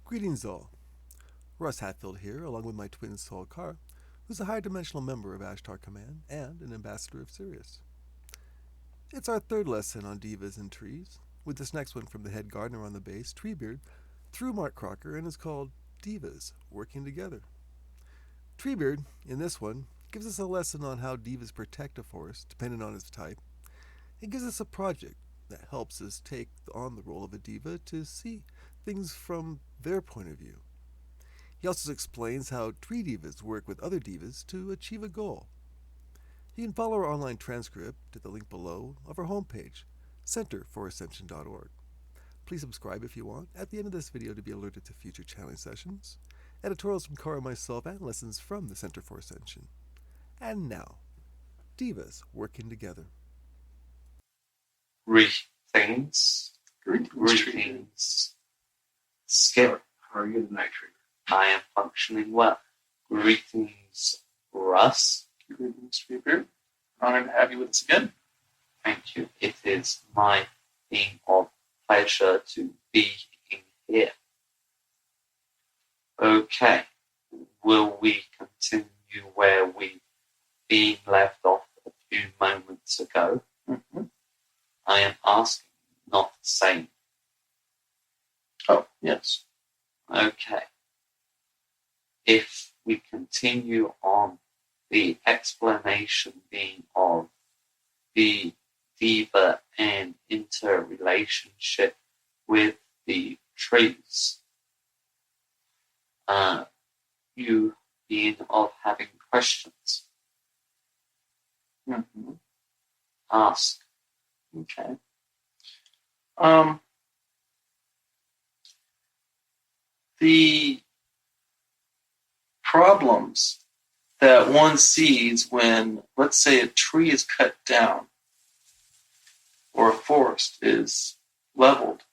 Greetings all. Russ Hatfield here, along with my twin soul Kara, who's a high-dimensional member of Ashtar Command and an ambassador of Sirius. It's our third lesson on Devas and Trees, with this next one from the head gardener on the base, Treebeard, through Mark Crocker, and is called Devas Working Together. Treebeard, in this one, gives us a lesson on how Devas protect a forest, depending on its type, and gives us a project that helps us take on the role of a Deva to see things from their point of view. He also explains how tree divas work with other divas to achieve a goal. You can follow our online transcript at the link below of our homepage, centerforascension.org. Please subscribe if you want at the end of this video to be alerted to future channeling sessions, editorials from Kara and myself, and lessons from the Center for Ascension. And now, divas working together. Greetings. Greetings. Skip. How are you tonight, Trigger? I am functioning well. Greetings, Russ. Greetings, Treebeard. Honored to have you with us again. Thank you. It is my thing of pleasure to be in here. Okay. Will we continue where we've been left off a few moments ago? Mm-hmm. I am asking, not saying. Oh, yes. Okay. If we continue on the explanation being of the Deva and interrelationship with the trees, you being of having questions, Mm-hmm. ask. Okay. The problems that one sees when, let's say, a tree is cut down or a forest is leveled,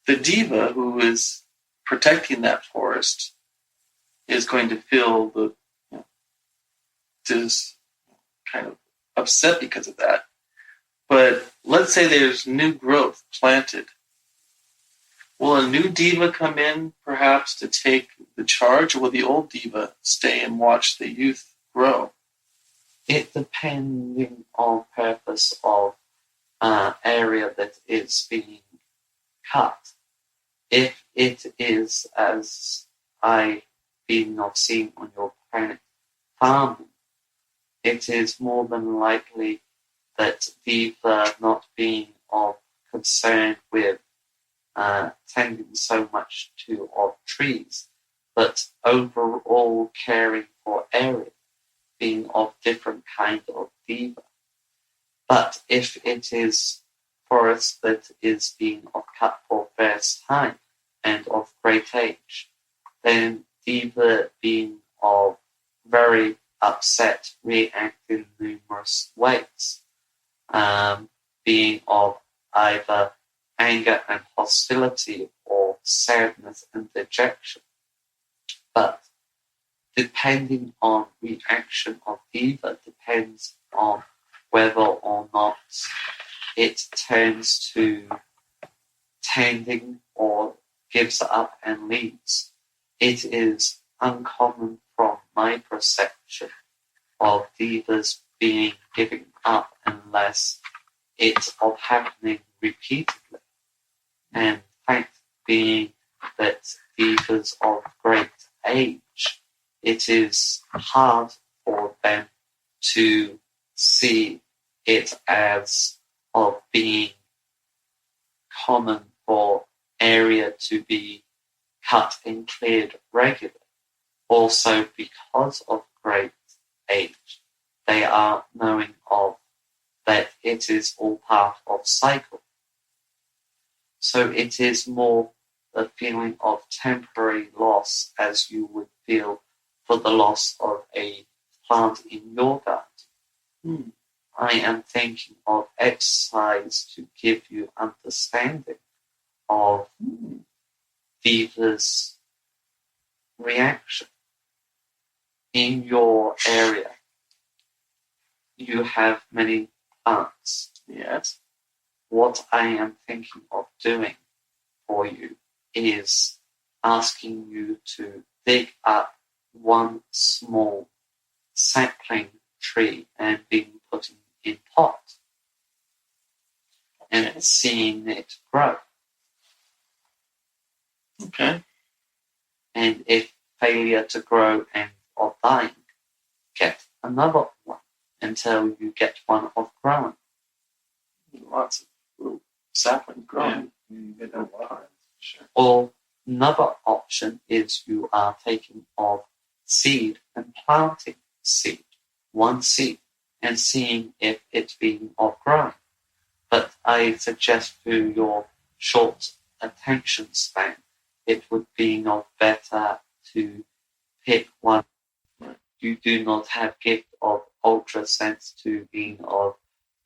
the diva who is protecting that forest is going to feel just kind of upset because of that. But let's say there's new growth planted. Will a new diva come in, perhaps, to take the charge, or will the old diva stay and watch the youth grow? It depending on purpose of area that is being cut. If it is, as I've been not seen on your planet, farming, it is more than likely that diva not being of concern with tending so much to of trees, but overall caring for area, being of different kind of diva. But if it is forest that is being of cut for first time and of great age, then diva being of very upset, react in numerous ways, being of either anger and hostility or sadness and dejection. But depending on reaction of diva depends on whether or not it turns to tending or gives up and leaves. It is uncommon from my perception of divas being giving up unless it's of happening repeatedly. And fact being that divas of great age, it is hard for them to see it as of being common for area to be cut and cleared regularly. Also because of great age, they are knowing of that it is all part of cycle. So it is more a feeling of temporary loss as you would feel for the loss of a plant in your garden. I am thinking of exercise to give you understanding of diva's reaction. In your area, you have many plants. Yes. What I am thinking of doing for you is asking you to dig up one small sapling tree and being put in pot and seeing it grow. Okay. And if failure to grow and of dying, get another one until you get one of growing. Lots of little saplings growing. Yeah, you get that lot. Sure. Or another option is you are taking of seed and planting seed, one seed, and seeing if it's being of growing. But I suggest to your short attention span, it would be not better to pick one. You do not have gift of ultra sense to being of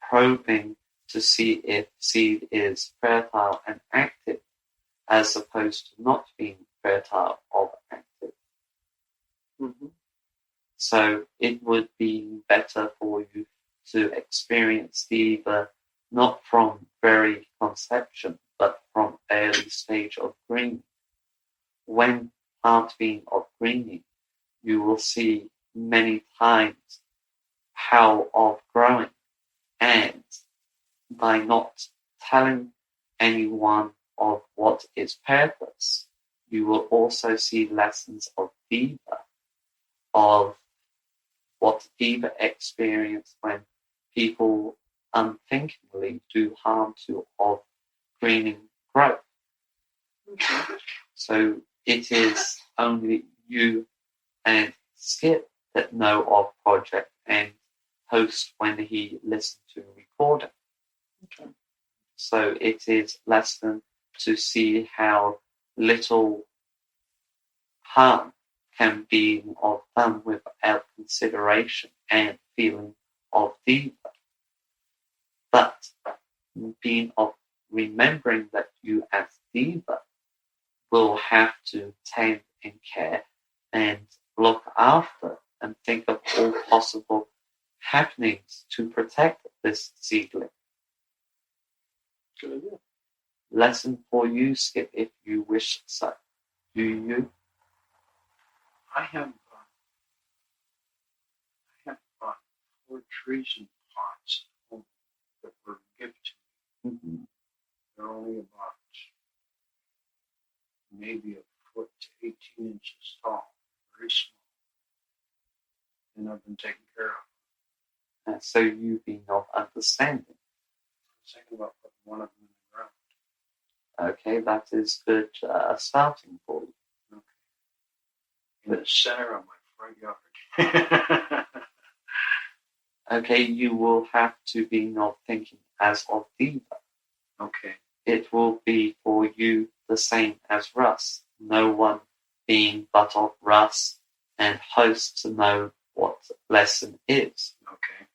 probing to see if seed is fertile and active, as opposed to not being fertile or active. Mm-hmm. So it would be better for you to experience Deva not from very conception, but from early stage of greening. When plant being of greening, you will see many times how of growing, and by not telling anyone of what its purpose, you will also see lessons of Deva, of what Deva experience when people unthinkingly do harm to of greening growth. Okay. So it is only you and Skip that know of project and host when he listened to recording. Okay. So it is lesson to see how little harm can be of done without consideration and feeling of Deva. But being of remembering that you as Deva will have to tend and care and look after and think of all possible happenings to protect this seedling. Good idea. Lesson for you, Skip, if you wish so. Do you? I have 4 trees and pots at home that were given to me. Mm-hmm. They're only about maybe a foot to 18 inches tall, very small. And I've been taking care of them. So you've been of understanding. I was thinking about putting one of them in the ground. Okay, that is good starting for you. In the center of my front yard. Okay, you will have to be not thinking as of Deva. Okay. It will be for you the same as Russ. No one being but of Russ and host to know what lesson is. Okay.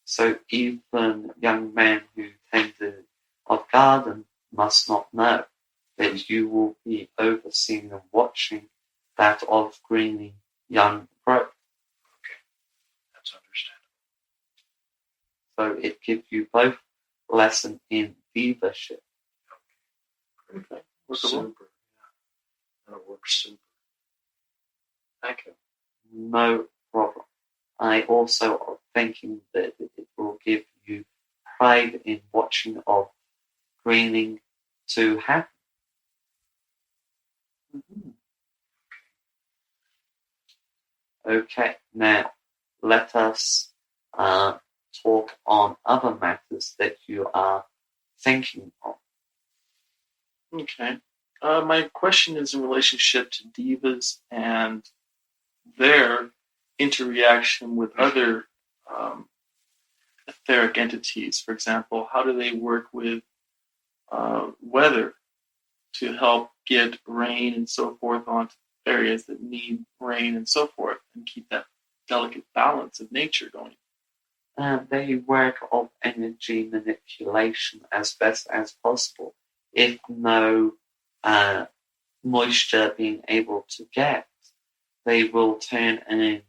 So even young men who tended of garden must not know that you will be overseeing and watching that of greening young growth. That's understandable. So it gives you both lesson in leadership. Okay. Super. Yeah. That'll work super. Thank you. No problem. I also am thinking that it will give you pride in watching of greening to happen. Mm-hmm. Okay, now let us talk on other matters that you are thinking of. Okay. My question is in relationship to Devas and their interreaction with other etheric entities. For example, how do they work with weather to help get rain and so forth onto areas that need rain and so forth, and keep that delicate balance of nature going? They work of energy manipulation as best as possible. If no moisture being able to get, they will turn and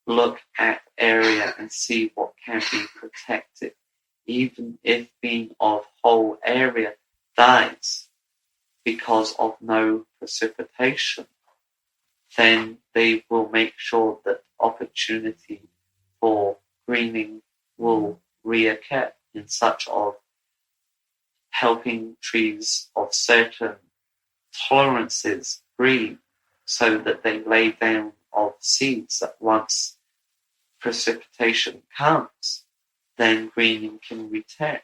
look at area and see what can be protected. Even if being of whole area dies, because of no precipitation, then they will make sure that opportunity for greening will reoccur in such of helping trees of certain tolerances green so that they lay down of seeds that once precipitation comes, then greening can return.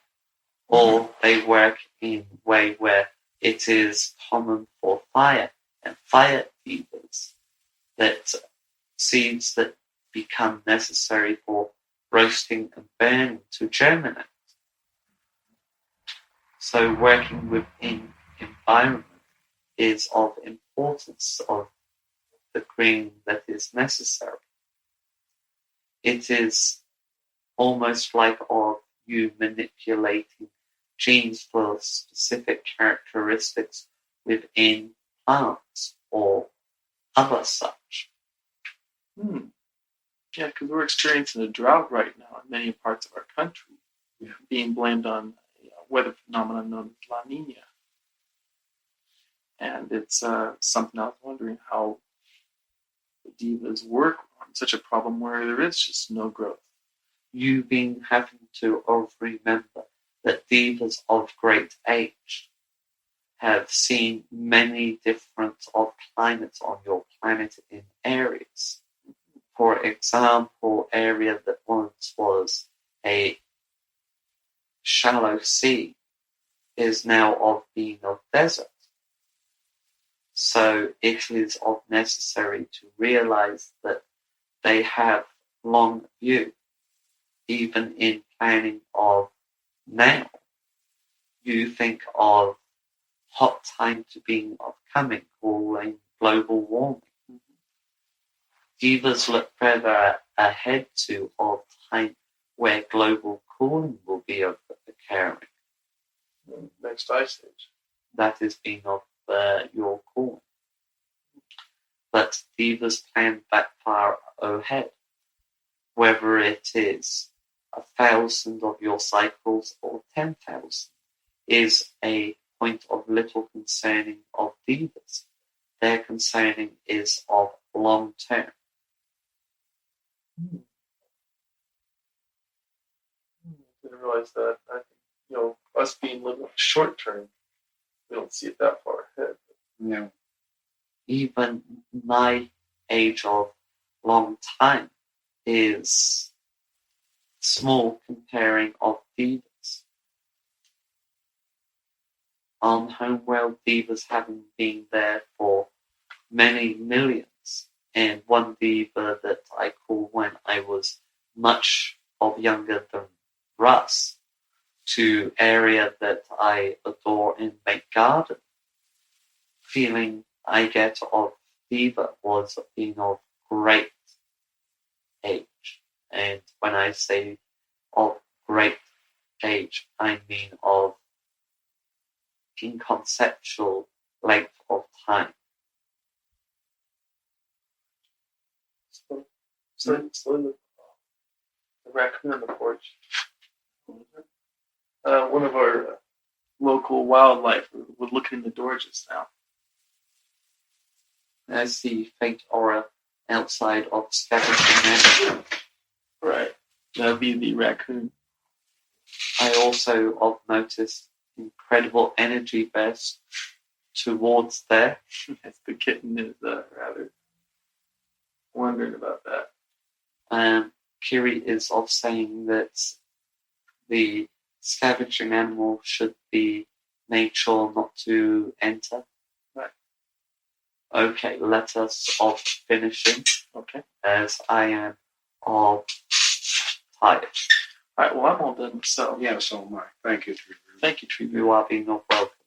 Or they work in a way where it is common for fire and fire fevers, that seeds that become necessary for roasting and burning to germinate. So working within environment is of importance of the green that is necessary. It is almost like of you manipulating genes for specific characteristics within plants or other such. Yeah, because we're experiencing a drought right now in many parts of our country, being blamed on a weather phenomenon known as La Nina. And it's something I was wondering how the devas work on such a problem where there is just no growth. You being having to remember that devas of great age have seen many different of climates on your planet in areas. For example, area that once was a shallow sea is now of being of desert. So it is of necessary to realize that they have long view, even in planning of now. You think of hot time to being of coming, calling global warming. Devas look further ahead to of time where global cooling will be occurring. Next ice age. That is being of your calling. But devas plan that far ahead, whether it is 1,000 of your cycles or 10,000, is a point of little concerning of devas. Their concerning is of long term. I didn't realize that. I think, us being living short term, we don't see it that far ahead. No. Even my age of long time is small comparing of devas. On Homeworld, devas having been there for many millions, and one deva that I call when I was much of younger than Russ, to area that I adore and make garden. Feeling I get of deva was being of great age. And when I say of great age, I mean of inconceptual length of time. So the raccoon on the porch. One of our local wildlife was looking in the door just now. I see faint aura outside of scavenging net. Right. That would be the raccoon. I also have noticed incredible energy bursts towards there. Yes, the kitten is rather wondering about that. Kiri is of saying that the scavenging animal should be made sure not to enter. Right. Okay, let us of finishing. Okay. As I am of tired. All right, well, I'm all done, so. Yeah, so am I. Thank you, Treebeard. Thank you, Treebeard. You are being of welcome.